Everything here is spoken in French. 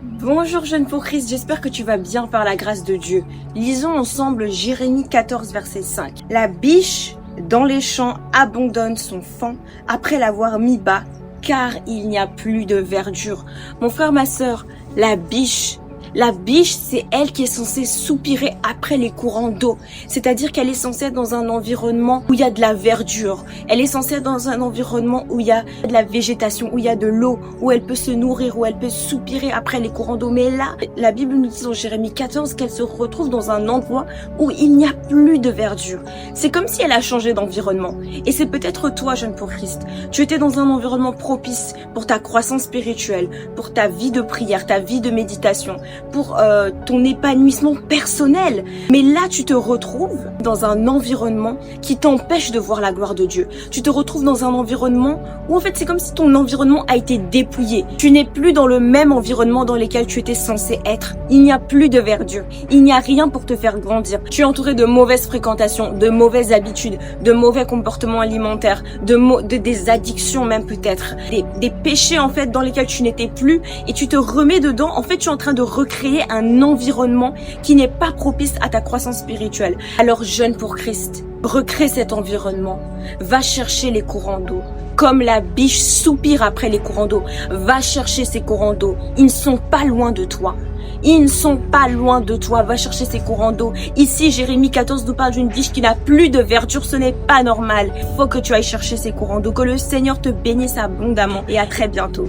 Bonjour jeune pour Christ, j'espère que tu vas bien par la grâce de Dieu. Lisons ensemble Jérémie 14 verset 5. La biche dans les champs abandonne son faon après l'avoir mis bas, car il n'y a plus de verdure. Mon frère, ma sœur, la biche, c'est elle qui est censée soupirer après les courants d'eau. C'est-à-dire qu'elle est censée être dans un environnement où il y a de la verdure. Elle est censée être dans un environnement où il y a de la végétation, où il y a de l'eau, où elle peut se nourrir, où elle peut soupirer après les courants d'eau. Mais là, la Bible nous dit dans Jérémie 14 qu'elle se retrouve dans un endroit où il n'y a plus de verdure. C'est comme si elle a changé d'environnement. Et c'est peut-être toi, jeune pour Christ. Tu étais dans un environnement propice pour ta croissance spirituelle, pour ta vie de prière, ta vie de méditation, pour ton épanouissement personnel. Mais là, tu te retrouves dans un environnement qui t'empêche de voir la gloire de Dieu. Tu te retrouves dans un environnement où en fait, c'est comme si ton environnement a été dépouillé. Tu n'es plus dans le même environnement dans lequel tu étais censé être. Il n'y a plus de verdure. Il n'y a rien pour te faire grandir. Tu es entouré de mauvaises fréquentations, de mauvaises habitudes, de mauvais comportements alimentaires, des addictions même peut-être, des péchés en fait dans lesquels tu n'étais plus et tu te remets dedans. En fait, tu es en train de recréer un environnement qui n'est pas propice à ta croissance spirituelle. Alors jeûne pour Christ, recrée cet environnement, va chercher les courants d'eau. Comme la biche soupire après les courants d'eau, va chercher ces courants d'eau. Ils ne sont pas loin de toi. Ils ne sont pas loin de toi. Va chercher ces courants d'eau. Ici, Jérémie 14 nous parle d'une biche qui n'a plus de verdure. Ce n'est pas normal. Il faut que tu ailles chercher ces courants d'eau. Que le Seigneur te bénisse abondamment et à très bientôt.